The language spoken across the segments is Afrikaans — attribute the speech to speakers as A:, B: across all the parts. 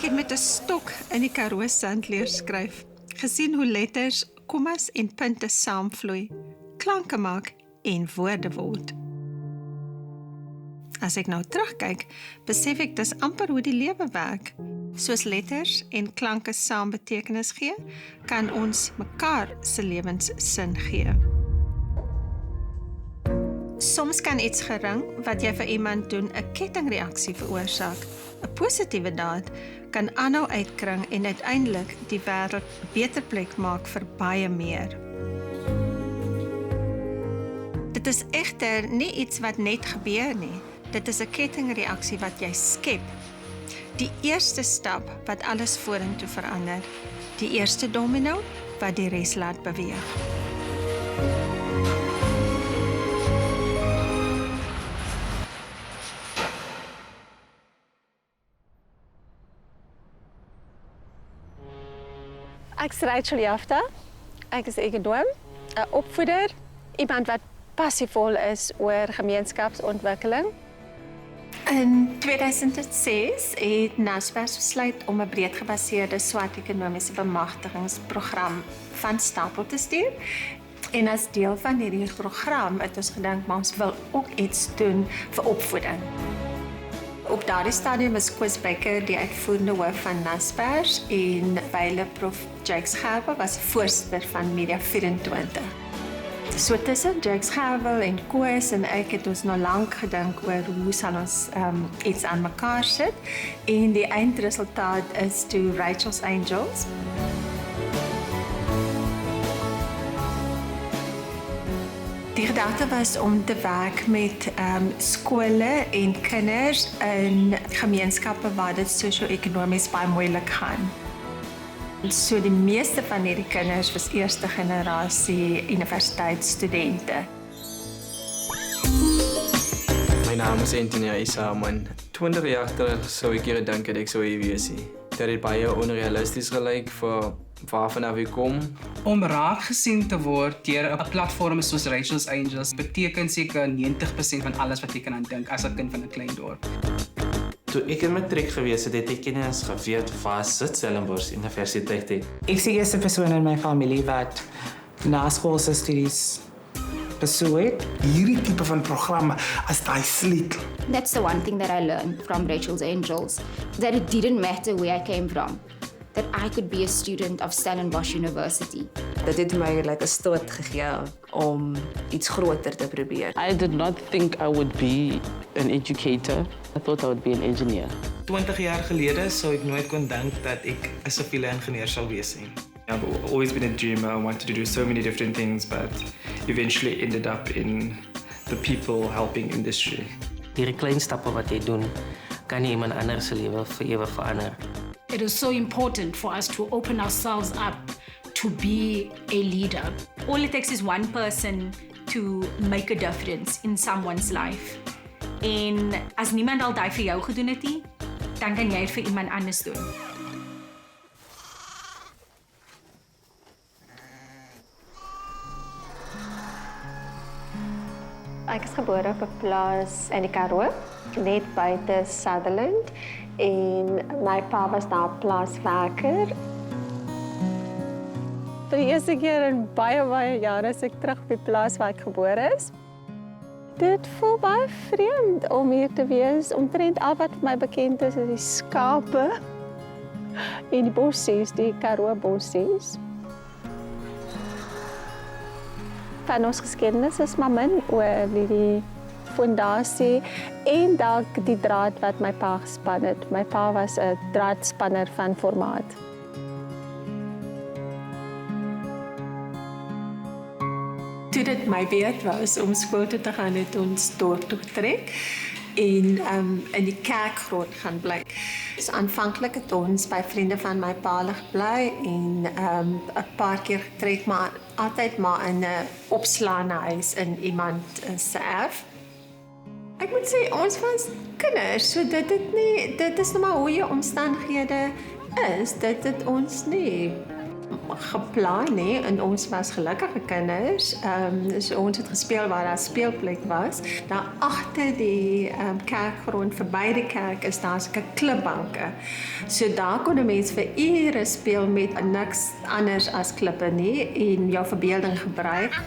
A: Ek het met 'n stok in die Karoo sand leer skryf, gesien hoe letters, kommas en punte saamvloei, klanke maak en woorde word. As ek nou terugkyk, besef ek dis amper hoe die lewe werk. Soos letters en klanke saam betekenis gee, kan ons mekaar se lewens sin gee. Soms kan iets gering wat jy vir iemand doen 'n kettingreaksie veroorsaak. 'n Positiewe daad kan aanhou uitkring en uiteindelik die wêreld 'n beter plek maak vir baie meer. Dit is egter nie iets wat net gebeur nie. Dit is 'n kettingreaksie wat jy skep. Die eerste stap wat alles vorentoe verander. Die eerste domino wat die res laat beweeg.
B: Ek is Rachel Jafta. Ek is ekonoom, 'n opvoeder, iemand wat passievol is oor gemeenskapsontwikkeling.
A: In 2006 het Naspers besluit om 'n breedgebaseerde swart ekonomiese bemagtigingsprogram van stapel te stuur. En as deel van hierdie program het ons gedink maar ons wil ook iets doen vir opvoeding. Op daardie stadium is Koos Becker die uitvoerende hoof van Naspers en wyle Prof. Jakes Gerwel was voorsitter van Media 24. So tussen Jakes Gerwel en Koos en ek het ons nou lank gedink oor hoe sal ons iets aan mekaar sit en die eindresultaat is toe Rachel's Angels. Die gedagte was om te werk met skole en kinders in gemeenskappe waar dit sosio-ekonomies baie moeilik gaan. So die meeste van hierdie kinders was eerste generasie universiteitsstudente.
C: My naam is Antonia Isaman. 20 jaar terug sou ek hier dink dat ek sou hier wees. Dat het baie onrealisties gelyk vir waarvan ek kom.
D: Om raak gesien te word deur 'n platform soos Rachel's Angels beteken seker 90% van alles wat jy kan aan dink as 'n kind van 'n klein dorp.
E: Toe ek in matriek gewees het, het ek nie eens geweet waar sit Stellenbosch Universiteit het.
F: Ek is die eerste persoon in my familie wat naskoolse studies besoek het.
G: Hierdie tipe van programme as daai sleutel.
H: That's the one thing that I learned from Rachel's Angels, that it didn't matter where I came from, that I could be a student of Stellenbosch University.
I: Dit het my like 'n stoot gegee om iets groter te probeer.
J: I did not think I would be an educator. I thought I would be an engineer.
K: 20 jaar gelede sou ek nooit kon dink dat ek 'n siviele ingenieur sou wees nie.
C: I've always been a dreamer. I wanted to do so many different things, but eventually ended up in the people helping industry.
L: Hierdie klein stappe wat jy doen, kan iemand anders se lewe vir ewig verander.
M: It is so important for us to open ourselves up to be a leader.
N: All it takes is one person to make a difference in someone's life. En as niemand al daai vir jou gedoen het nie, dan kan jy dit vir iemand anders doen.
B: Ek is gebore op 'n plaas in die Karoo, net buite Sutherland, en my pa was daar plaaswerker. Vir die eerste keer in baie jare is ek terug op die plaas waar ek gebore is. Dit voel baie vreemd om hier te wees. Omtrent al wat vir my bekend is die skape en die bossies, die Karoo bossies. Van ons geskiedenis is maar min oor die fondasie en dalk die draad wat my pa gespan het. My pa was 'n draadspanner van formaat.
A: Toe dit my beurt was om skool toe te gaan, het ons dorp toe getrek en in die kerkgrond gaan bly. Dus aanvanklik het ons by vriende van my pa gebly en 'n paar keer getrek, maar altyd maar in 'n opslaande huis in iemand se erf. Ek moet sê ons was kinders, so dit is nou maar hoe jou omstandighede is, dit het ons nie geplan nie en ons was gelukkige kinders. So ons het gespeel waar daar speelplek was. Daar agter die kerkgrond verby die kerk is daar sulke klipbanke. So daar kon 'n mens vir ure speel met niks anders as klippe nie en jou verbeelding gebruik.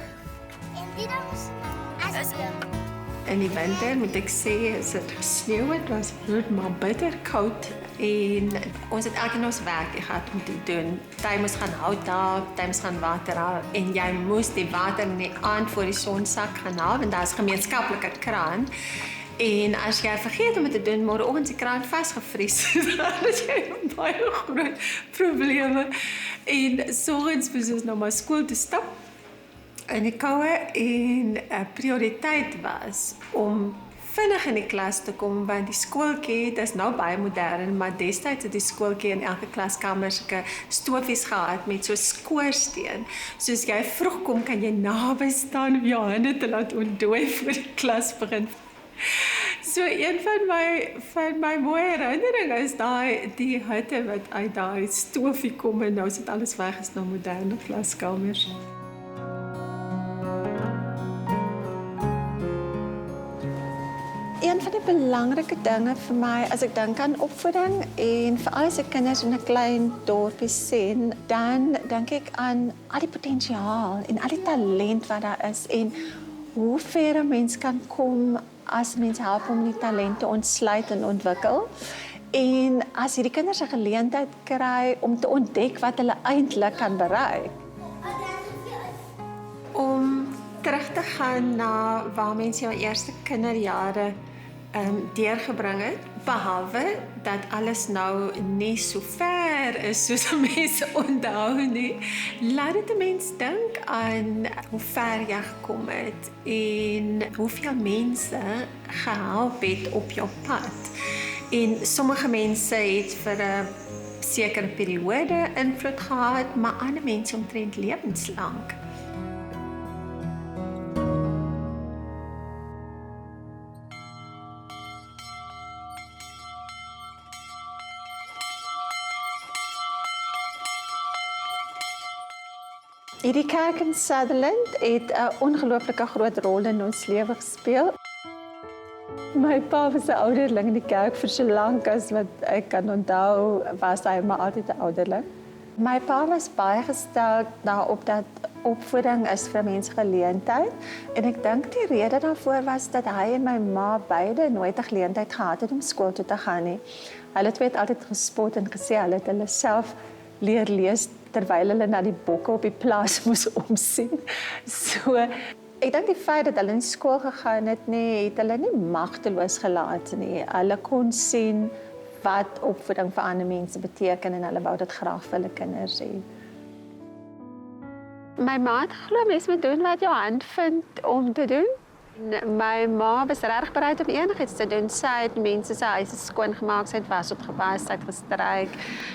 A: In die winter moet ek sê, as dit gesneeu het, was dit maar bitter koud en ons het elkeen ons werk gehad om te doen. Jy moes gaan hout haal, jy moes gaan water haal en jy moes die water in die aand voor die sonsak gaan haal want daar is gemeenskaplike kraan. En as jy vergeet om dit te doen, môreoggend is die kraan vasgevries. Dan is jy baie groot probleme. En soggens moes ons nou maar skool toe stap in die koue en 'n prioriteit was om vinnig in die klas te kom want die skooltjie, dit is nou baie modern, maar destyds het die skooltjie in elke klaskamer sulke stoofies gehad met so skoorsteen. Soos jy vroeg kom, kan jy naby staan om jou hande te laat ontdooi voor die klas begin. So een van my mooi herinneringe is die hitte wat uit daai stoofie kom en nou is dit alles weg, is nou moderne klaskamers.
B: Een van die belangrike dinge vir my, as ek dink aan opvoeding en veral as ek kinders in 'n klein dorpie sien, dan dink ek aan al die potensiaal en al die talent wat daar is en hoe ver 'n mens kan kom as mens help om die talente ontsluit en ontwikkel. En as hierdie kinders 'n geleentheid kry om te ontdek wat hulle eintlik kan bereik.
A: Om terug te gaan na waar mense jou eerste kinderjare deurgebring het, behalwe dat alles nou nie so ver is soos mense onthou nie, laat dit 'n mens dink aan hoe ver jy gekom het en hoeveel mense gehelp het op jou pad. En sommige mense het vir 'n sekere periode invloed gehad, maar ander mense omtrent lewenslank.
B: Hierdie kerk in Sutherland het 'n ongelooflike groot rol in ons lewe gespeel. My pa was 'n ouderling in die kerk vir so lank as wat ek kan onthou, was hy maar altyd 'n ouderling. My pa was baie gestel daarop dat opvoeding is vir mense geleentheid en ek dink die rede daarvoor was dat hy en my ma beide nooit 'n geleentheid gehad het om skool toe te gaan nie. Hulle twee het altyd gespot en gesê hulle het hulle self leer lees terwyl hulle na die bokke op die plaas moes omsien. So, ek dink die feit dat hulle in skool gegaan het nie, het hulle nie magteloos gelaat nie. Hulle kon sien wat opvoeding vir ander mense beteken en hulle wou dit graag vir hulle kinders hê. My ma het glo mens moet doen wat jou hand vind om te doen. My ma was regtig bereid om enigiets te doen. Sy het mense se huise skoon gemaak, sy het was opgewas, sy het gestryk.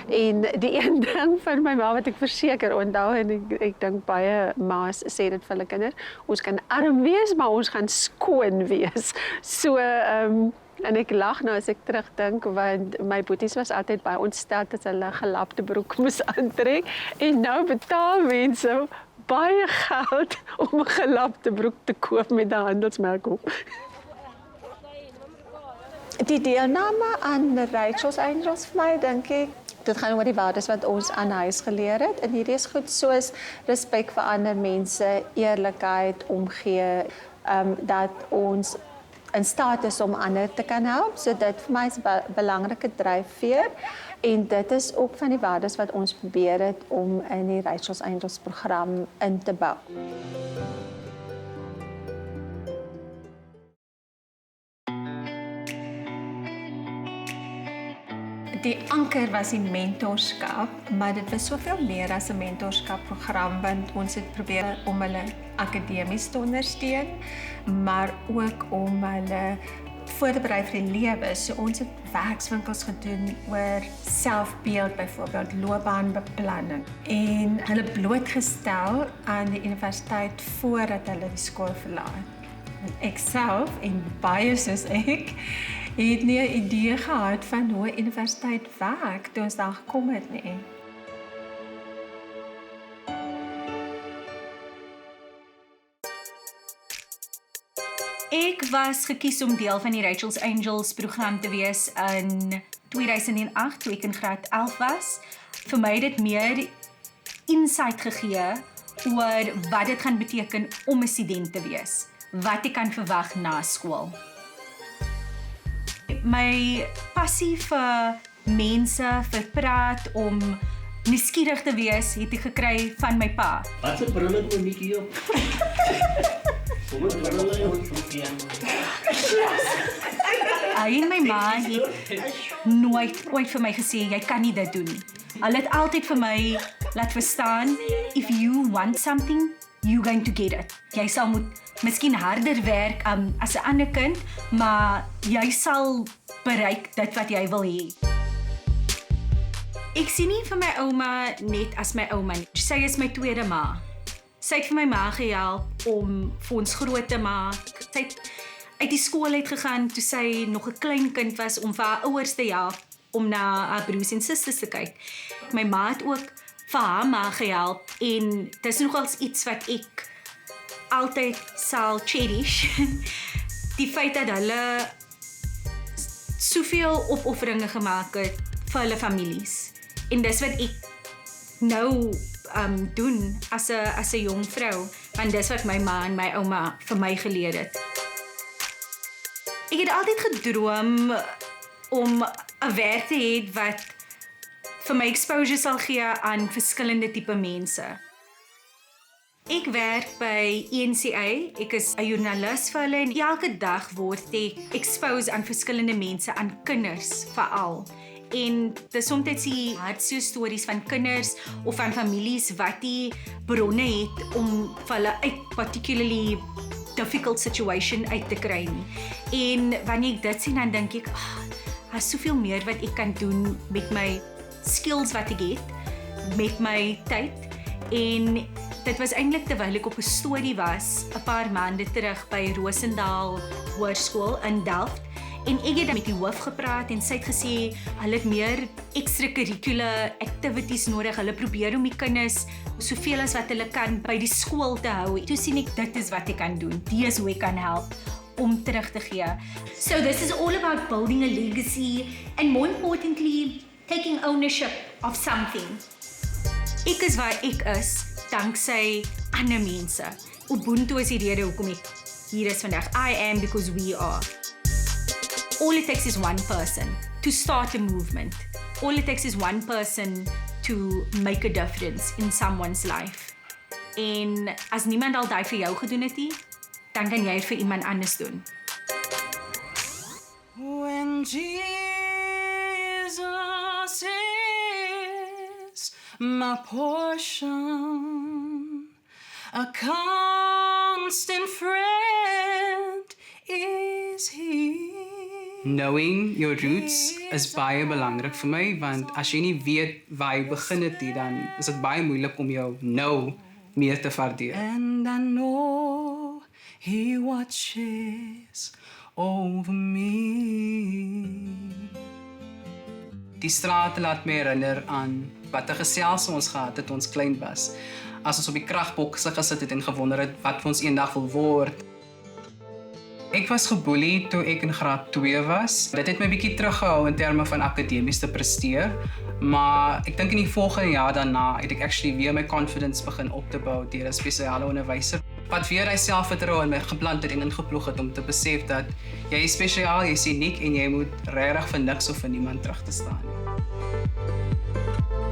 B: En die een ding van my ma wat ek verseker onthou en ek dink baie ma's sê dit vir hulle kinders, ons kan arm wees, maar ons gaan skoon wees. So en ek lag nou as ek terugdink want my boeties was altyd baie ontstel as hulle gelapte broek moes aantrek en nou betaal mense baie geld om 'n gelapte broek te koop met 'n handelsmerk op. Die deelname aan Rachel's Angels vir my, dink ek, dit gaan oor die waardes wat ons aan huis geleer het. En hierdie is goed soos respek vir ander mense, eerlikheid, omgee, dat ons in staat is om ander te kan help. So dit vir my is 'n belangrike dryfveer. En dit is ook van die waardes wat ons probeer het om in die Rachel's Angels program in te bou.
A: Die anker was die mentorskap, maar dit was soveel meer as 'n mentorskapprogram want ons het probeer om hulle akademies te ondersteun, maar ook om hulle voor te berei vir die lewe. So ons het werkswinkels gedoen oor selfbeeld, byvoorbeeld loopbaanbeplanning en hulle blootgestel aan die universiteit voordat hulle die skool verlaat. Ek self en baie soos ek het nie 'n idee gehad van hoe 'n universiteit werk toe ons daar gekom het nie.
N: Ek was gekies om deel van die Rachel's Angels program te wees in 2008, toe ek in graad 11 was. Vir my het dit meer insight gegee oor wat dit gaan beteken om 'n student te wees. Wat ek kan verwag na skool. My passie vir mense, vir praat, om nuuskierig te wees, het ek gekry van my pa.
O: Wat 'n bril het Monique op?
N: Hy en my ma het nooit ooit vir my gesê, jy kan nie dit doen nie. Hulle het altyd vir my laat verstaan, if you want something, you're going to get it. Jy sal moet miskien harder werk as 'n ander kind, maar jy sal bereik dit wat jy wil hê. Ek sien nie vir my ouma net as my ouma nie. Sy is my tweede ma. Sy het vir my ma gehelp om vir ons groot te maak. Sy het uit die skool uit gegaan toe sy nog 'n klein kind was om vir haar ouers te help om na haar broers en susters te kyk. My ma het ook vir haar ma gehelp en dit is nogals iets wat ek altyd sal cherish. Die feit dat hulle soveel opofferinge gemaak het vir hulle families. En dis wat ek nou doen as 'n jong vrou, want dis wat my ma en my ouma vir my geleer het. Ek het altyd gedroom om 'n werk te hê wat vir my exposure sal gee aan verskillende tipe mense. Ek werk by ENCA, ek is 'n joernalis vir hulle en elke dag word ek exposed aan verskillende mense, aan kinders veral. En dis soms die hartseer stories van kinders of van families wat die bronne het om vir hulle uit particularly difficult situation uit te kry nie. En wanneer ek dit sien, dan dink ek, daar's soveel meer wat ek kan doen met my skills wat ek het, met my tyd. En dit was eintlik terwyl ek op 'n storie was, 'n paar maande terug by Roosendaal Hoërskool in Delft. En ek het met die hoof gepraat en sy het gesê, hulle het meer extracurricular activities nodig. Hulle probeer om die kinders soveel as wat hulle kan by die skool te hou. Toe sien ek, dit is wat ek kan doen. Dit is hoe ek kan help om terug te gee. So this is all about building a legacy and more importantly, taking ownership of something. Ek is waar ek is, danksy ander mense. Ubuntu is die rede hoekom ek hier is vandag. I am because we are. All it takes is one person to start a movement. All it takes is one person to make a difference in someone's life. En as niemand al daai vir jou gedoen het nie, dan kan jy dit vir iemand anders doen.
P: When Jesus is my portion, a constant friend is He.
D: Knowing your roots is baie belangrik vir my, want as jy nie weet waar jy begin het nie, dan is dit baie moeilik om jou nou meer te waardeer.
P: And I know He watches over me.
D: Die straat laat my herinner aan wat 'n geselsing ons gehad het toe ons klein was. As ons op die kragbokse gesit het en gewonder het wat ons eendag wil word. Ek was geboelie toe ek in graad 2 was. Dit het my bietjie teruggehou in terme van akademies te presteer, maar ek dink in die volgende jaar daarna het ek actually weer my confidence begin op te bou deur 'n spesiale onderwyser wat weer hy selfvertroue in my geplant het en ingeploeg het om te besef dat jy is spesiaal, jy is uniek en jy moet regtig vir niks of vir niemand terug te staan.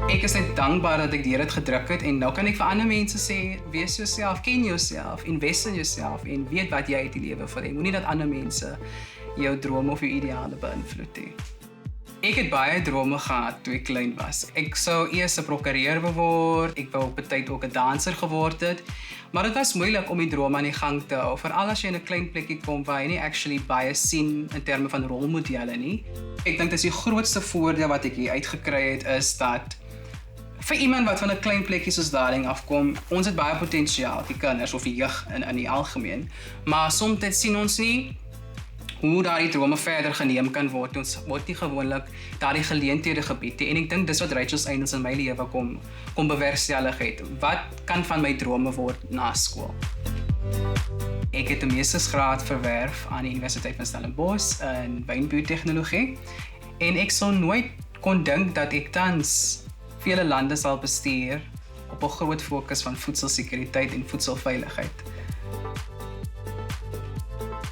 D: Ek is net dankbaar dat ek deur dit gedruk het en nou kan ek vir ander mense sê, wees jouself, ken jouself, invest in jouself en weet wat jy uit die lewe wil hê. Moenie dat ander mense jou drome of jou ideale beïnvloed nie. Ek het baie drome gehad toe ek klein was. Ek sou eers 'n prokureur word, ek wou op 'n tyd ook 'n danser geword het, maar dit was moeilik om die drome aan die gang te hou, veral as jy in 'n klein plekkie kom waar jy nie actually baie sien in terme van rolmodelle nie. Ek dink dis die grootste voordeel wat ek hier uitgekry het is dat vir iemand wat van 'n klein plekkie soos daarin afkom, ons het baie potensiaal, die kinders of die jeug in die algemeen, maar soms sien ons nie hoe daardie drome verder geneem kan word. Ons word nie gewoonlik daardie geleenthede gebied nie. En ek dink dis wat Rachel's Angels in my lewe kom bewerkstellig het. Wat kan van my drome word na skool? Ek het 'n meestersgraad verwerf aan die Universiteit van Stellenbosch in wynbiotechnologie en ek sou nooit kon dink dat ek tans vele lande sal bestuur op 'n groot fokus van voedselsekuriteit en voedselveiligheid.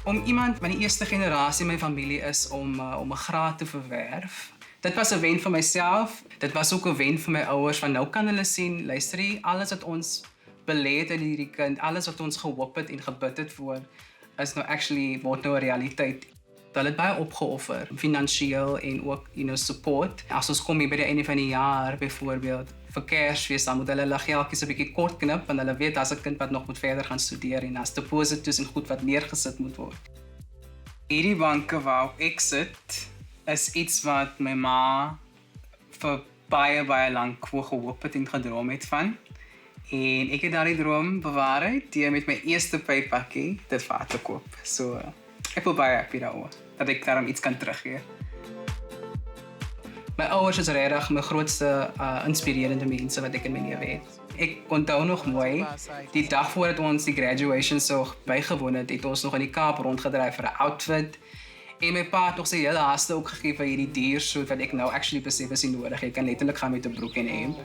D: Om iemand van die eerste generasie in my familie is om 'n graad te verwerf. Dit was 'n wen vir myself. Dit was ook 'n wen vir my ouers van nou kan hulle sien, luister jy, alles wat ons belê het in hierdie kind, alles wat ons gehoop het en gebid het vir, is nou actually word nou 'n realiteit. Hulle het baie opgeoffer, finansiëel en ook, support. As ons kom hier by die einde van die jaar, byvoorbeeld, vir Kersfees, dan moet hulle geldjies 'n bietjie kort knip, want hulle weet daar's 'n kind wat nog moet verder gaan studeer en daar's deposito's en goed wat neergesit moet word. Hierdie banke waarop ek sit, is iets wat my ma vir baie lank gehoop het en gedroom het van. En ek het daardie droom bewaar deur met my eerste pypakkie dit vir haar te koop. So ek voel baie happy daaroor dat ek daarom iets kan teruggee. My ouers is regtig my grootste inspirerende mense wat ek in my lewe het. Ek onthou nog mooi, die dag voordat ons die graduation so bygewoon het ons nog in die Kaap rondgedraai vir 'n outfit. En my pa het nog sy hele haaste ook gegee vir hierdie diersoet wat ek nou actually besef is nie nodig. Ek kan letterlik gaan met 'n broek en 'n hemp.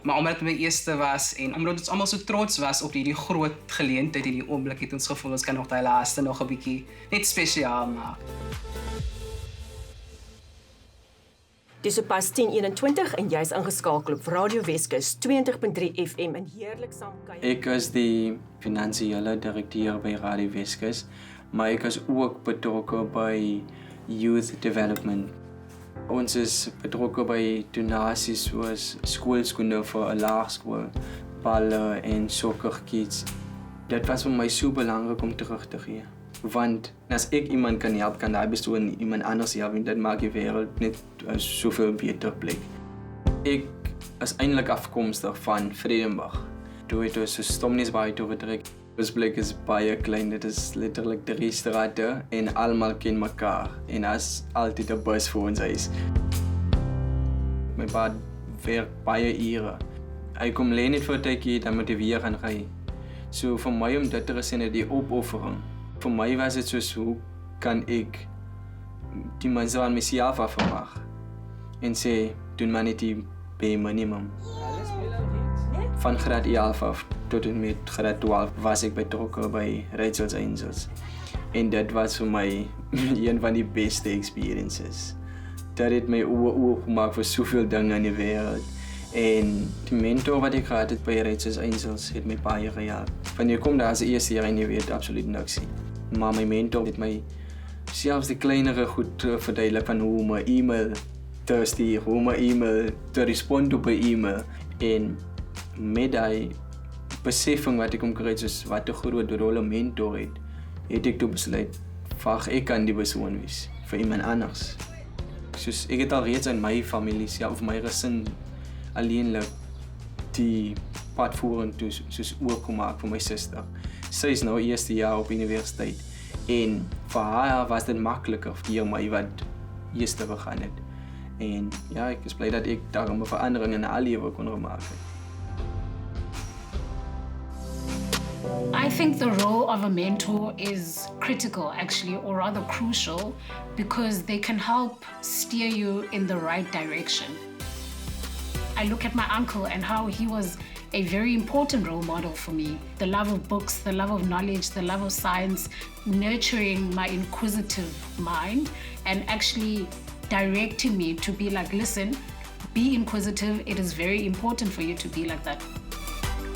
D: Maar omdat dit my eerste was en omdat ons almal so trots was op hierdie groot geleentheid en die oomblik het ons gevoel ons kan nog daai laaste nog 'n bietjie net spesiaal maak.
Q: Dis op pas 10:21 en jy's ingeskakel op Radio Weskus 92.3 FM en heerlik saam kuier.
C: Ek is die finansiële direkteur by Radio Weskus, maar ek is ook betrokke by youth development. Ons is betrokke by donasies soos skoolskoene vir 'n laerskool, balle en sokkerkits. Dit was vir my so belangrik om terug te gee. Want as ek iemand kan help, kan daai persoon iemand anders help en dit maak die wêreld net soveel beter plek. Ek is eintlik afkomstig van Vredenburg. Toe het ons so Stomnisbaai toe getrek. Ons plek is baie klein, dit is letterlik 3 strate en almal ken mekaar en as altyd 'n bus vir ons huis. My pa werk baie ure. Hy kom lê net vir 'n tydjie dan moet hy weer gaan ry. So vir my om dit te gesien het die opoffering. Vir my was dit soos hoe kan ek die mense aan myself afmaak en sê doen maar net die bare minimum. Van graad 11 af tot en met graad 12 was ek betrokke by Rachel's Angels. En dit was vir my een van die beste experiences. Dat het my oë gemaak vir soveel dinge in die wêreld. En die mentor wat ek gehad het by Rachel's Angels het my baie gehelp. Wanneer jy kom daar as eerste jaar en jy weet absoluut niks nie. Maar my mentor het my selfs die kleinere goed verduidelik van hoe my e-mail te stuur, hoe my e-mail te respond op 'n e-mail. En met die besefing wat ek omkry het, soos wat 'n groot rol 'n mentor het ek toe besluit, ek kan die persoon wees vir iemand anders. Soos ek het al reeds in my familie self, my gesin alleenlik die pad vorentoe soos oorgemaak vir my suster. Sy is nou eerste jaar op universiteit en vir haar was dit makliker vir my wat eerste gegaan het. En ja, ek is bly dat ek daarom 'n verandering in haar lewe kon gemaak het.
M: I think the role of a mentor is critical, actually, or rather crucial, because they can help steer you in the right direction. I look at my uncle and how he was a very important role model for me. The love of books, the love of knowledge, the love of science, nurturing my inquisitive mind and actually directing me to be like, listen, be inquisitive. It is very important for you to be like that.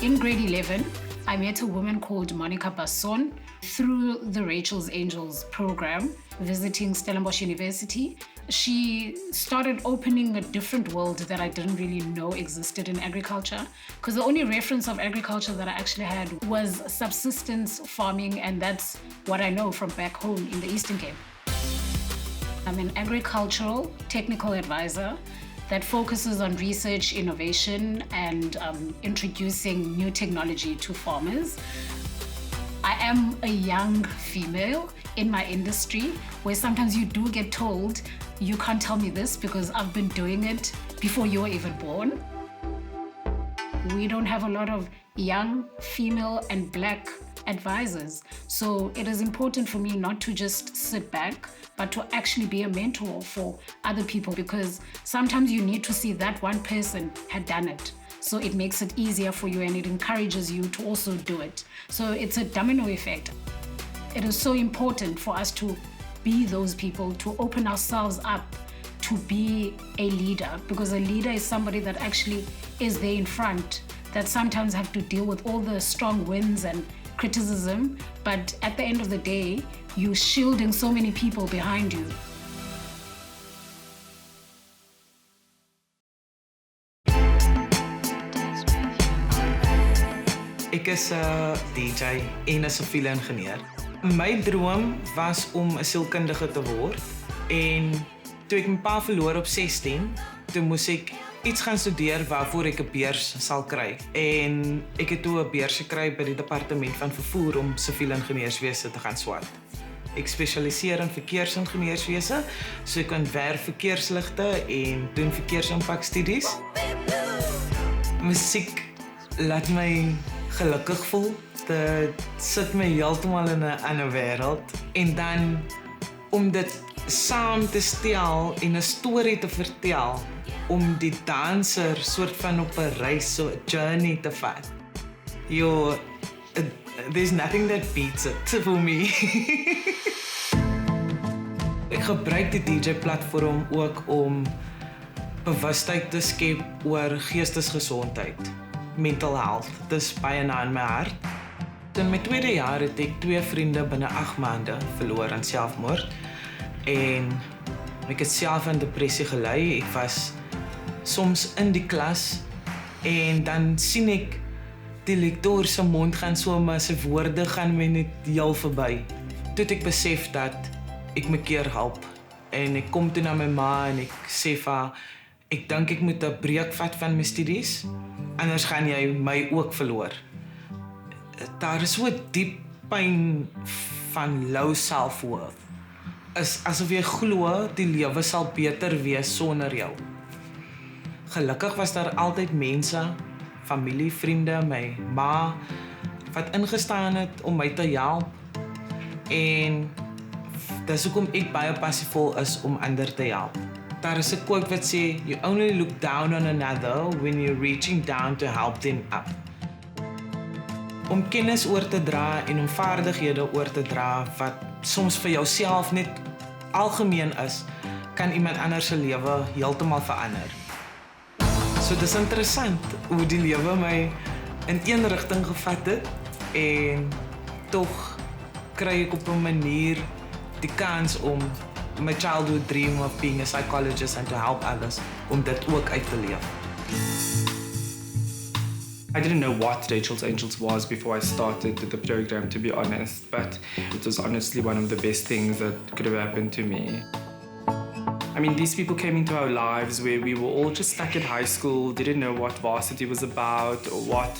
M: In grade 11, I met a woman called Monica Basson through the Rachel's Angels program, visiting Stellenbosch University. She started opening a different world that I didn't really know existed in agriculture, because the only reference of agriculture that I actually had was subsistence farming, and that's what I know from back home in the Eastern Cape. I'm an agricultural technical advisor that focuses on research, innovation, and introducing new technology to farmers. I am a young female in my industry where sometimes you do get told, you can't tell me this because I've been doing it before you were even born. We don't have a lot of young female and Black advisors. So it is important for me not to just sit back, but to actually be a mentor for other people, because sometimes you need to see that one person had done it. So it makes it easier for you and it encourages you to also do it. So it's a domino effect. It is so important for us to be those people, to open ourselves up to be a leader, because a leader is somebody that actually is there in front, that sometimes have to deal with all the strong winds and criticism, but at the end of the day, you're shielding so many people behind you.
K: Ek is 'n DJ en 'n siviele ingenieur. My droom was om 'n sielkundige te word, en toe ek my pa verloor op 16, toe moes ek iets gaan studeer waarvoor ek 'n beurs sal kry. En ek het toe 'n beurs gekry by die departement van vervoer om siviele ingenieurswese te gaan swat. Ek spesialiseer in verkeersingenieurswese, so ek ontwerp verkeersligte en doen verkeersimpakstudies. Musiek laat my gelukkig voel. Dit sit my heeltemal in 'n ander wêreld. En dan om dit saam te stel en 'n storie te vertel, om die danser soort van op 'n reis, so 'n journey te vat. There's nothing that beats it for me. Ek gebruik die DJ-platform ook om bewustheid te skep oor geestesgesondheid, mental health. Dis baie na in my hart. In my tweede jaar het ek 2 vriende binne 8 maande verloor aan selfmoord. En ek het self aan depressie gely. Ek was soms in die klas en dan sien ek die lektor se mond gaan so, maar sy woorde gaan my net heel verby. Toe het ek besef dat ek my keer help. En ek kom toe na my ma en ek sê vir haar, ek dink ek moet 'n breek vat van my studies, anders gaan jy my ook verloor. Daar is so 'n diep pyn van low self-worth. Is asof jy glo die lewe sal beter wees sonder jou. Gelukkig was daar altyd mense, familie, vriende, my ma, wat ingestaan het om my te help. En dis hoekom ek baie passievol is om ander te help. Daar is 'n quote wat sê, you only look down on another when you're reaching down to help them up. Om kennis oor te dra en om vaardighede oor te dra wat soms vir jouself net algemeen is, kan iemand anders se lewe heeltemal verander. So dis interessant hoe die lewe my in een rigting gevat het en tog kry ek op 'n manier die kans om my childhood dream of being a psychologist and to help others om dit ook uit te leef.
R: I didn't know what Rachel's Angels was before I started the program, to be honest, but it was honestly one of the best things that could have happened to me. I mean, these people came into our lives where we were all just stuck in high school, didn't know what varsity was about or what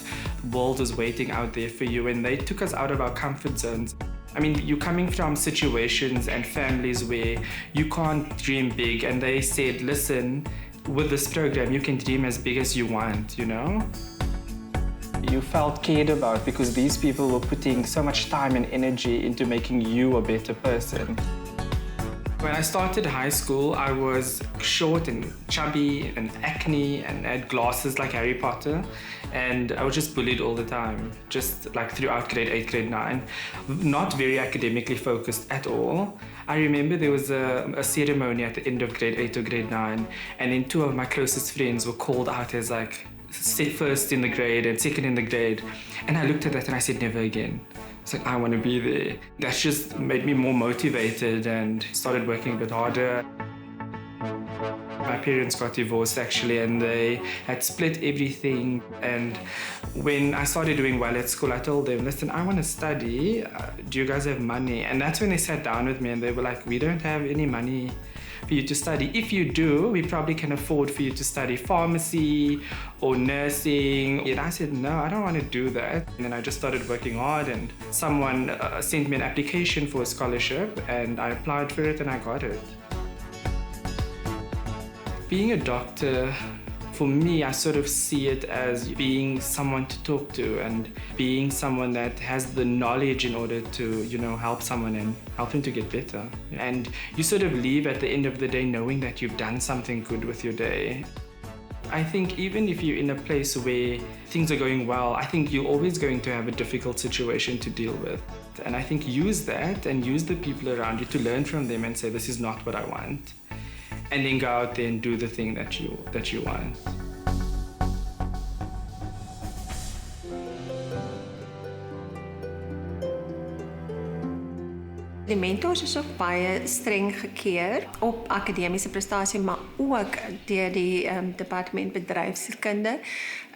R: world was waiting out there for you, and they took us out of our comfort zones. I mean, you're coming from situations and families where you can't dream big, and they said, listen, with this program, you can dream as big as you want, you know? You felt cared about because these people were putting so much time and energy into making you a better person. When I started high school, I was short and chubby and acne and had glasses like Harry Potter. And I was just bullied all the time, just like throughout grade 8, grade 9. Not very academically focused at all. I remember there was a ceremony at the end of grade 8 or grade 9, and then 2 of my closest friends were called out as like first in the grade and second in the grade. And I looked at that and I said, never again. It's like, I want to be there. That just made me more motivated and started working a bit harder. My parents got divorced actually, and they had split everything. And when I started doing well at school, I told them, listen, I want to study. Do you guys have money? And that's when they sat down with me and they were like, we don't have any money for you to study. If you do, we probably can afford for you to study pharmacy or nursing. And I said, no, I don't want to do that. And then I just started working hard, and someone sent me an application for a scholarship, and I applied for it and I got it. Being a doctor For me, I sort of see it as being someone to talk to and being someone that has the knowledge in order to, help someone and help them to get better. And you sort of leave at the end of the day knowing that you've done something good with your day. I think even if you're in a place where things are going well, I think you're always going to have a difficult situation to deal with. And I think use that and use the people around you to learn from them and say, this is not what I want. And then go out there and do the thing that you want.
A: Die mentors is ook baie streng gekeer op akademiese prestasie, maar ook deur die departement bedryfskunde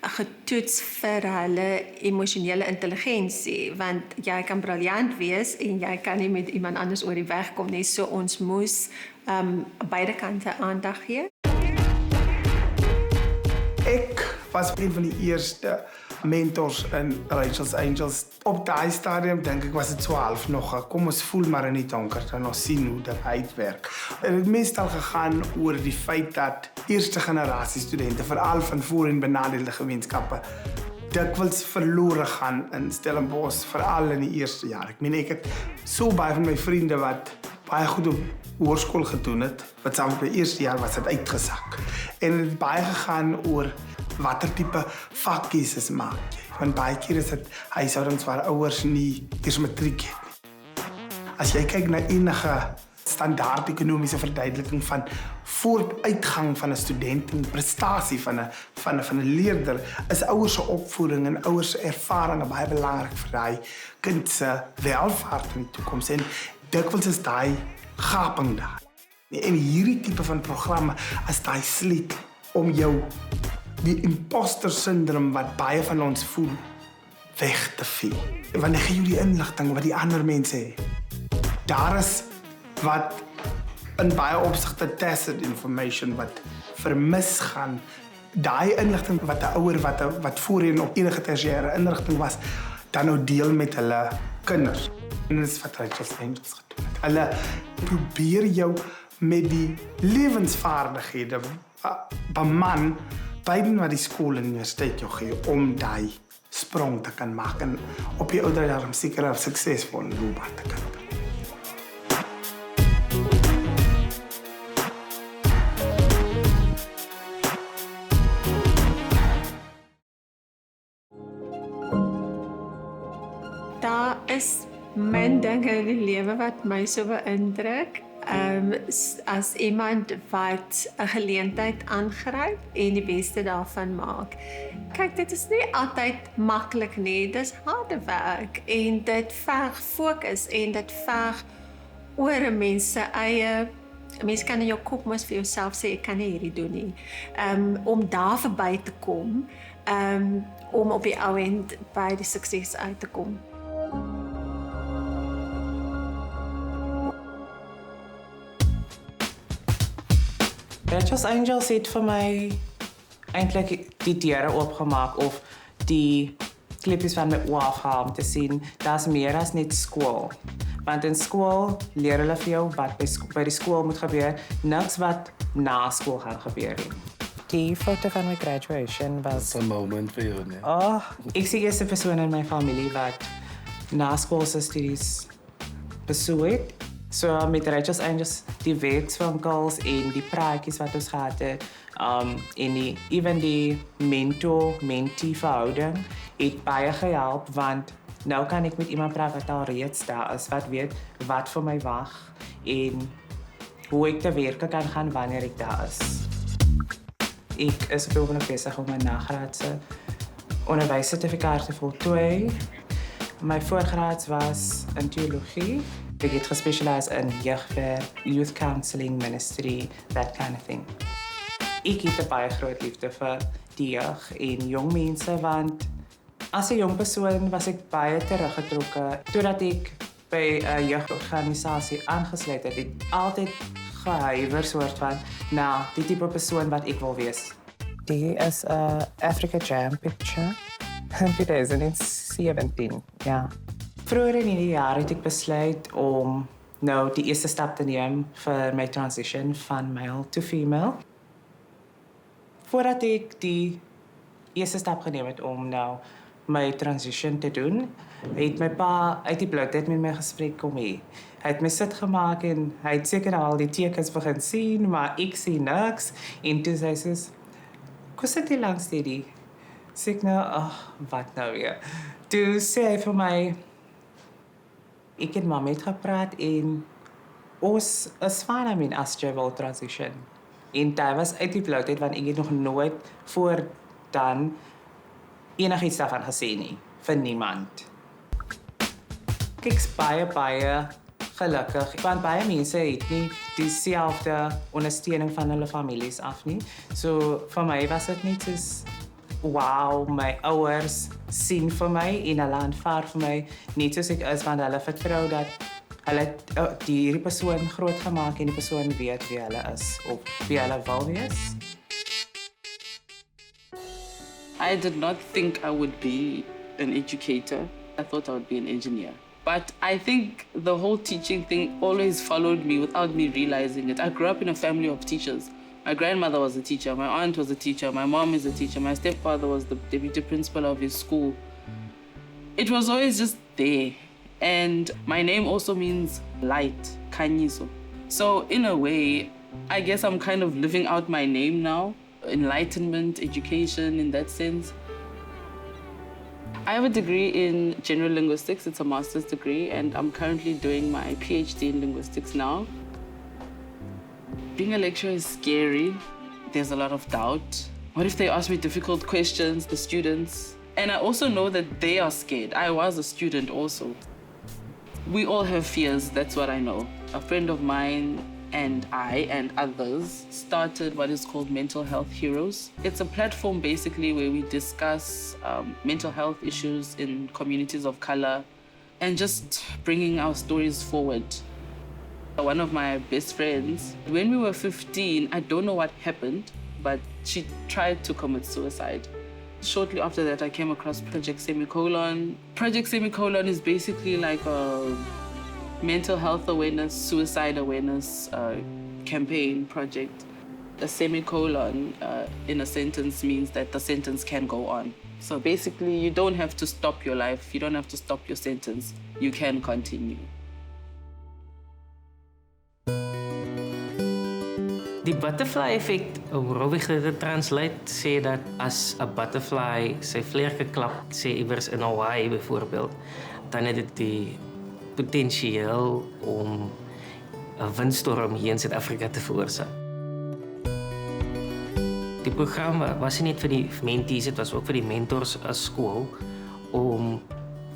A: getoets vir hulle emosionele intelligensie, want jy kan briljant wees en jy kan nie met iemand anders oor die weg kom nie, so ons moes beide kante aandag gee.
G: Ek was een van die eerste mentors in Rachel's Angels. Op daai stadium dink ek was dit 12 nog. Kom ons voel maar in die donker en ons sien hoe dit uitwerk. Het het meestal gegaan oor die feit dat eerste generasie studente, veral van voorheen benadeelde gemeenskappe, dikwels verlore gaan in Stellenbosch, veral in die eerste jaar. Ek het so baie van my vriende wat baie goed op hoërskool gedoen het, wat saam met my eerste jaar was het uitgesak. En het het baie gegaan oor watter tipe vakkeuses maak jy. Want baie keer is dit huishoudings waar ouers nie eers matriek het nie. As jy kyk na enige standaard ekonomiese verduideliking van vooruitgang van 'n student en prestasie van 'n leerder, is ouers se opvoeding en ouers se ervarings baie belangrik vir daai kind se welvaart in die toekoms. En dikwels is daai gaping daar. En hierdie tipe van programme as daai sleutel om jou die imposter syndroom wat baie van ons voel weg te vee. Want jy gee jou die inligting wat die ander mense het. Daar is wat in baie opsigte tacit information wat vermis gaan. Daai inligting wat 'n ouer wat voorheen op enige tersiêre inligting was, dan nou deel met hulle kinders. En dit is wat Rachel's Angels gedoen het. Hulle probeer jou met die lewensvaardighede beman tydens wat die skool en universiteit jou gee om daai sprong te kan maak en op die ouderdom seker 'n suksesvolle loopbaan te kan.
A: Daar is min dinge in die lewe wat my so beïndruk. As iemand wat 'n geleentheid aangryp en die beste daarvan maak. Kyk, dit is nie altyd maklik nie, dis harde werk en dit verg fokus en dit verg oor 'n mens se eie. Mens kan in jou kop mos vir jouself sê ek kan nie hierdie doen nie. Om daar verby te kom, om op die ou end by die sukses uit te kom.
F: Rachel's Angels het vir my eintlik die deure oopgemaak of die klippies van my oë afgehaal om te sien daar's meer as net skool. Want in skool leer hulle vir jou wat by die skool moet gebeur, niks wat na skool gaan gebeur nie.
L: Die foto van my graduation was
O: 'n moment vir jou, nee.
F: Ek is die eerste persoon in my familie wat na skoolse studies besoek het. So met Rachel's Angels, die werkswinkels en die praatjies wat ons gehad het, en die mentor-mentee verhouding het baie gehelp, want nou kan ek met iemand praat wat al reeds daar is, wat weet wat vir my wag en hoe ek te werk kan gaan wanneer ek daar is. Ek is op die oomblik besig om my nagraadse onderwyssertifikaat te voltooi. My voorgraads was in teologie. Ek het gespesialiseer in jeugwerk, youth counseling, ministry, that kind of thing. Ek het 'n baie groot liefde vir die jeug en jong mense, want as 'n jong persoon was ek baie teruggetrokke. Totdat ek by 'n jeugorganisasie aangesluit het, ek altyd gehuiwer soort van na die tipe persoon wat ek wil wees.
L: Die is 'n Africa Jam picture in 2017, ja.
F: Vroeger in die jaar het ek besluit om nou die eerste stap te neem vir my transition van male to female. Voordat ek die eerste stap geneem het om nou my transition te doen, het my pa uit die blou tyd met my gesprek kom hê. Hy het my sit gemaak en hy het seker al die tekens begin sien, maar ek sien niks. En toe sê hy soos, "Kom sit hier langs hierdie." Sê ek nou, wat nou weer? Toe sê hy vir my, ek het maar met gepraat en ons is fine as jy wil transition. En dit was uit die blou tyd, want ek het nog nooit voor dan enigiets daarvan gesê nie, vir niemand. Ek is baie gelukkig, want baie mense het nie dieselfde ondersteuning van hulle families af nie. So vir my was dit net soos, wow, my ouers sien vir my en hulle aanvaar vir my net soos ek is, want hulle vertrou dat hulle hierdie persoon groot gemaak en die persoon weet wie hulle is of wie hulle wil wees.
J: I did not think I would be an educator. I thought I would be an engineer. But I think the whole teaching thing always followed me without me realizing it. I grew up in a family of teachers. My grandmother was a teacher, my aunt was a teacher, my mom is a teacher, my stepfather was the deputy principal of his school. It was always just there. And my name also means light, Kanyiso. So in a way, I guess I'm kind of living out my name now. Enlightenment, education in that sense. I have a degree in general linguistics. It's a master's degree, and I'm currently doing my PhD in linguistics now. Being a lecturer is scary. There's a lot of doubt. What if they ask me difficult questions, the students? And I also know that they are scared. I was a student also. We all have fears, that's what I know. A friend of mine and I and others started what is called Mental Health Heroes. It's a platform basically where we discuss mental health issues in communities of color and just bringing our stories forward. One of my best friends, when we were 15, I don't know what happened, but she tried to commit suicide. Shortly after that, I came across Project Semicolon. Project Semicolon is basically like a mental health awareness, suicide awareness campaign project. A semicolon in a sentence means that the sentence can go on. So basically, you don't have to stop your life. You don't have to stop your sentence. You can continue.
S: Die butterfly effect, om Robbie te translate, sê dat as 'n butterfly sy vlerke klap, sê iewers in Hawaii byvoorbeeld, dan het dit die potensieel om 'n windstorm hier in Suid-Afrika te veroorsaak. Die program was nie net vir die mentees, dit was ook vir die mentors as skool om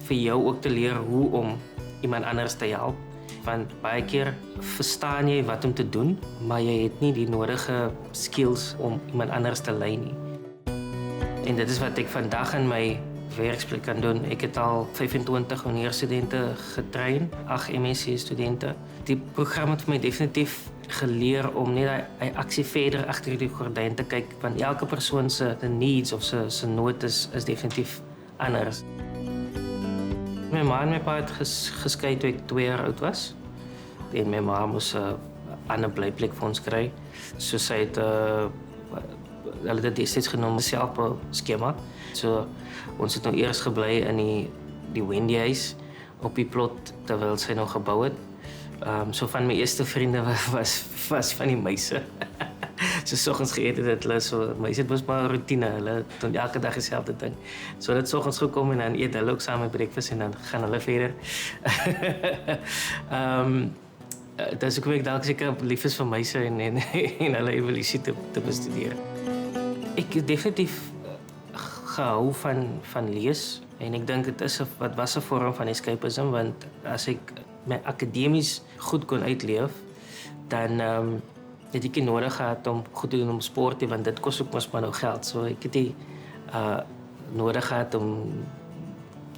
S: vir jou ook te leer hoe om iemand anders te help. Want baie keer verstaan jy wat om te doen, maar jy het nie die nodige skills om iemand anders te lei nie. En dit is wat ek vandag in my werksplek kan doen. Ek het al 25 hongeurstudente getrain, 8 MSc-studente. Die program het vir my definitief geleer om net die aksie verder agter die gordyn te kyk, want elke persoon se needs of se nood is definitief anders. My ma en my pa het geskei toe ek 2 jaar oud was. En my ma moes 'n ander blyplek vir ons kry. So sy het hulle het dit destyds genoem selfbou-skema. So ons het nou eers gebly in die Wendy huis op die plot terwyl sy nog gebou het. So van my eerste vriende was van die meise. So soggens geëet het hulle so, meise het mos maar 'n rotine, hulle doen elke dag dieselfde ding. So dit soggens gekom en dan eet hulle ook saam met breakfast en dan gaan hulle verder. Dit is ook ek dalk seker lief is vir meise en hulle evolusie te bestudeer. Ek het definitief gehou van lees en ek dink dit was 'n vorm van escapism, want as ek my akademies goed kon uitleef, dan het ek nie nodig gehad om goed te doen om sport te, want dit kos ook mos maar nou geld. So ek het nie nodig gehad om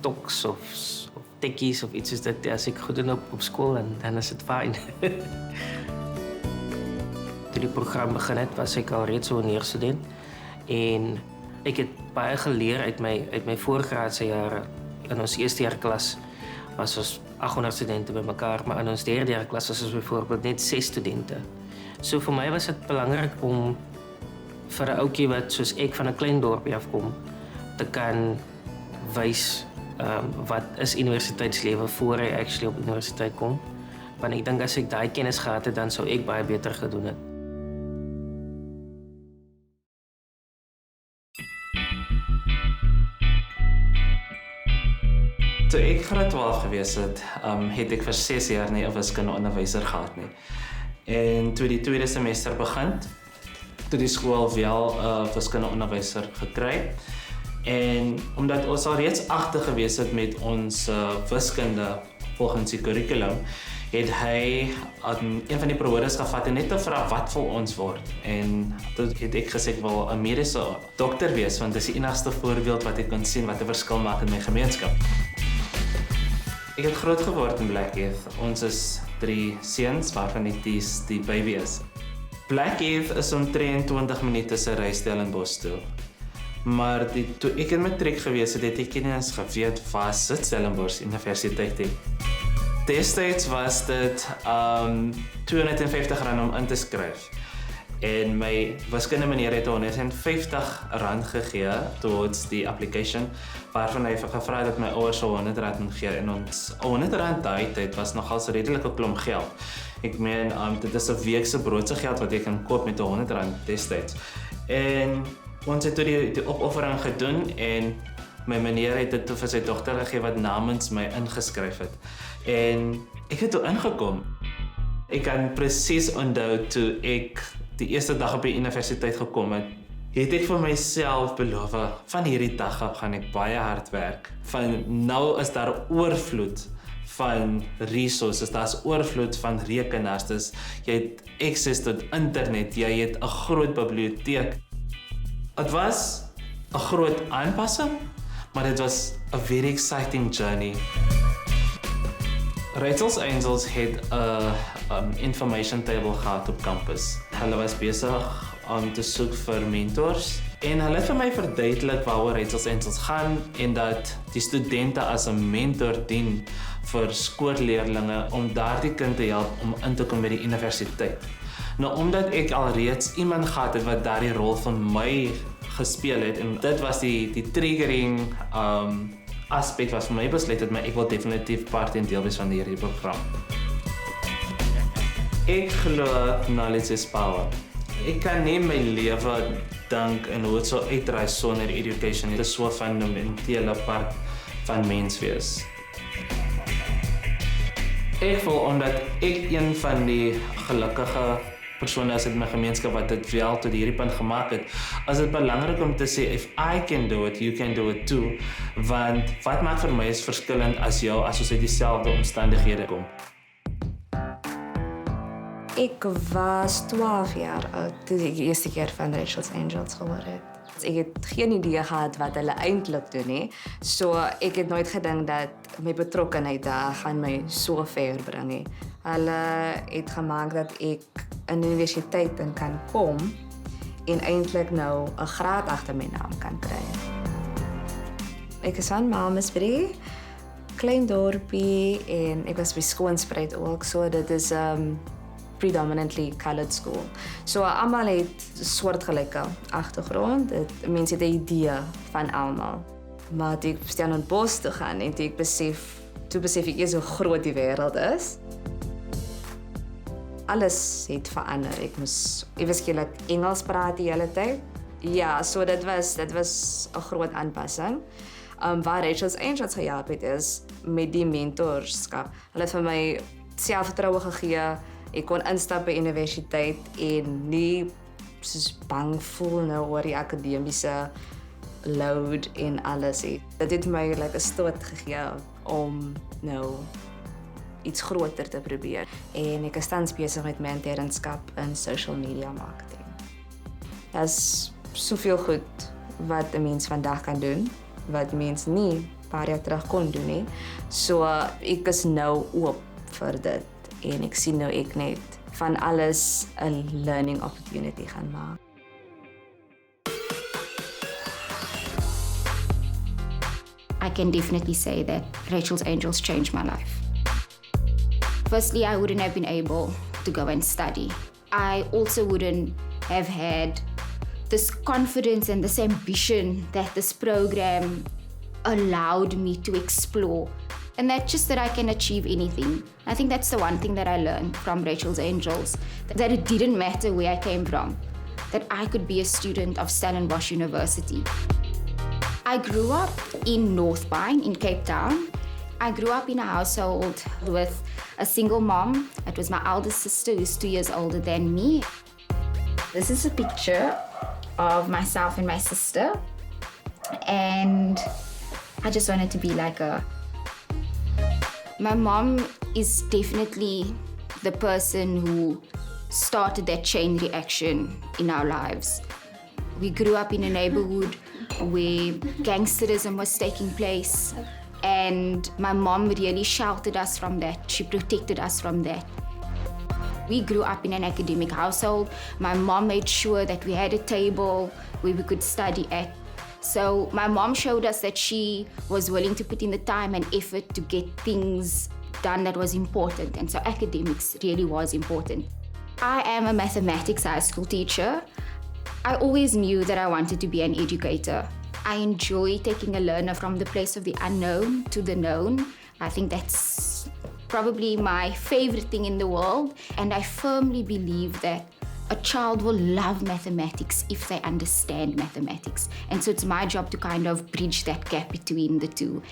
S: toks of tekkies of iets soos dit. As ek goed doen op skool, dan is dit fyn. Toe die program begin het, was ek al reeds so 'n hongeurstudent en ek het baie geleer uit my voorgraadse jare. In ons eerste jaar klas was ons 800 studente bymekaar, maar in ons derde jaar klas was ons byvoorbeeld net 6 studente. So vir my was dit belangrik om vir 'n ouetjie wat soos ek van 'n klein dorpie afkom, te kan wys wat is universiteitslewe voor hy actually op universiteit kom. Want ek dink as ek daai kennis gehad het, dan sou ek baie beter gedoen het.
E: Toe ek graad 12 gewees het, het ek vir 6 jaar nie 'n wiskundeonderwyser gehad nie. En toe die tweede semester begin, toe die skool wel 'n wiskundeonderwyser gekry. En omdat ons al reeds agter gewees het met ons wiskunde volgens die kurrikulum, het hy een van die periodes gevat en net te vra wat wil ons word. En toe het ek gesê ek wil 'n mediese dokter wees, want dit is die enigste voorbeeld wat ek kon sien wat 'n verskil maak in my gemeenskap. Ek het groot geword in Blackheath. Ons is 3 seuns waarvan ek die baby is. Blackheath is omtrent 20 minute se reis Stellenbosch toe. Maar toe ek in matriek gewees het, het ek nie eens geweet waar sit Stellenbosch Universiteit. Destyds was dit R250 om in te skryf. En my wiskunde meneer het R150 gegee towards die application, waarvan hy gevra het dat my ouers so R100 moet gee. En ons R100 daai tyd was nogals 'n redelike klomp geld. Ek meen, dit is 'n week se broodse geld wat jy kan koop met R100 destyds. En ons het toe die opoffering gedoen en my meneer het dit toe vir sy dogter gegee wat namens my ingeskryf het. En ek het toe ingekom. Ek kan presies onthou toe ek die eerste dag op die universiteit gekom het, het ek vir myself beloof, van hierdie dag af gaan ek baie hard werk. Van nou is daar oorvloed van resources, daar's oorvloed van rekenaars, dus jy het access tot internet, jy het 'n groot biblioteek. Het was 'n groot aanpassing, maar dit was a very exciting journey. Rachel's Angels het 'n information table gehad op campus. Hulle was besig om te soek vir mentors en hulle het vir my verduidelik waaroor Rachel's Angels gaan en dat die studente as 'n mentor dien vir skoolleerlinge om daardie kind te help om in te kom by die universiteit. Nou omdat ek alreeds iemand gehad het wat daardie rol van my gespeel het en dit was die triggering aspek wat vir my besluit het, maar ek wil definitief part en deel wees van hierdie program. Ek glo knowledge is power. Ek kan nie my lewe dink en hoe het so uitdraai sonder education. Dit is so 'n fundamentele part van mens wees. Ek voel omdat ek een van die gelukkige persone is in my gemeenskap wat dit wel tot hierdie punt gemaak het, is dit belangrik om te sê, if I can do it, you can do it too, want wat maak vir my is verskillend as jou, as ons uit dieselfde omstandighede kom.
I: Ek was 12 jaar oud toe ek die eerste keer van Rachel's Angels gehoor het. Ek het geen idee gehad wat hulle eintlik doen nie. So ek het nooit gedink dat my betrokkenheid daar gaan my so ver bring nie. Hulle het gemaak dat ek in universiteit kan kom en eintlik nou 'n graad agter my naam kan kry. Ek is van Malmesbury, klein dorpie en ek was by Skoonspruit ook, so dit is predominantly colored school. So almal het soortgelyke agtergrond. Mense het 'n idee van almal. Maar toe ek Stellenbosch toe gaan en toe besef ek eers hoe groot die wêreld is. Alles het verander. Ek moes eweskielik Engels praat die hele tyd. Ja, so dit was 'n groot aanpassing. Waar Rachel's Angels gehelp het is met die mentorskap. Hulle het vir my selfvertroue gegee. Ek kon instap by universiteit en nie soos bang voel nou oor die akademiese load en alles. Dit het my like 'n stoot gegee om nou iets groter te probeer. En ek is tans besig met my internskap in social media marketing. Dit is soveel goed wat 'n mens vandag kan doen, wat mens nie 'n paar jaar terug kon doen nie. So ek is nou oop vir dit. En ek sien nou ek net van alles 'n learning opportunity gaan maak.
H: I can definitely say that Rachel's Angels changed my life. Firstly, I wouldn't have been able to go and study. I also wouldn't have had this confidence and this ambition that this program allowed me to explore. And that's just that I can achieve anything. I think that's the one thing that I learned from Rachel's Angels, that it didn't matter where I came from, that I could be a student of Stellenbosch University. I grew up in Northpine in Cape Town. I grew up in a household with a single mom. It was my eldest sister who's 2 years older than me. This is a picture of myself and my sister. And I just wanted to be like her. My mom is definitely the person who started that chain reaction in our lives. We grew up in a neighborhood where gangsterism was taking place, and my mom really sheltered us from that. She protected us from that. We grew up in an academic household. My mom made sure that we had a table where we could study at. So my mom showed us that she was willing to put in the time and effort to get things done that was important. And so academics really was important. I am a mathematics high school teacher. I always knew that I wanted to be an educator. I enjoy taking a learner from the place of the unknown to the known. I think that's probably my favorite thing in the world. And I firmly believe that a child will love mathematics if they understand mathematics. And so it's my job to kind of bridge that gap between the two.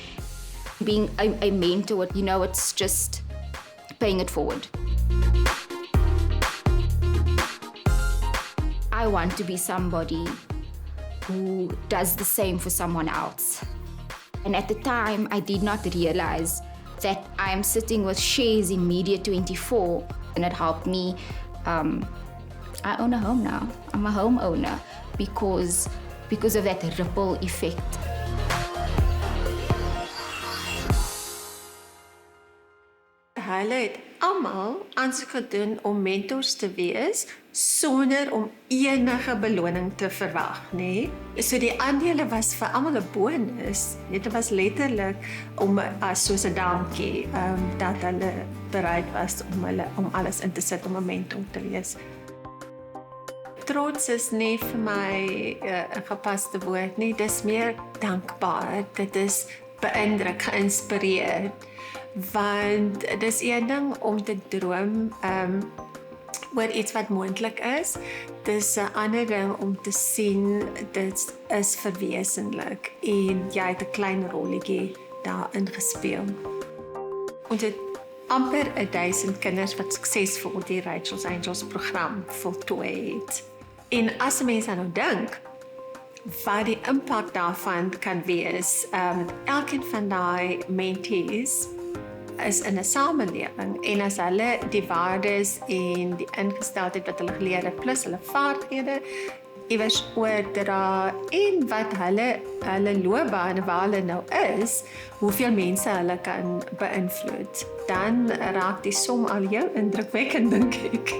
H: Being a mentor, it's just paying it forward. I want to be somebody who does the same for someone else. And at the time, I did not realize that I am sitting with shares in Media 24, and it helped me. I own a home now. I'm a homeowner because of that ripple effect.
A: Hulle het almal aansoek gedoen om mentors te wees sonder om enige beloning te verwag, nê? So die aandele was vir almal 'n bonus. Dit was letterlik om as soos 'n dankie dat hulle bereid was om alles in te sit om 'n mentor te wees. Trots is nie vir my 'n gepaste woord nie. Dis meer dankbaar. Dit is beïndruk, geïnspireerd. Want dis een ding om te droom oor iets wat moontlik is. Dis 'n ander ding om te sien dit is verwesenlik en jy het 'n klein rolletjie daarin gespeel. Ons het amper 1000 kinders wat suksesvol die Rachel's Angels program voltooi het. En as mense nou dink wat die impak daarvan kan wees, elkeen van daai mentees is in 'n samelewing en as hulle die waardes en die ingesteldheid wat hulle geleer het plus hulle vaardighede iewers oordra en wat hulle loopbaan waar hulle nou is, hoeveel mense hulle kan beïnvloed, dan raak die som al jou indrukwekkend, dink ek.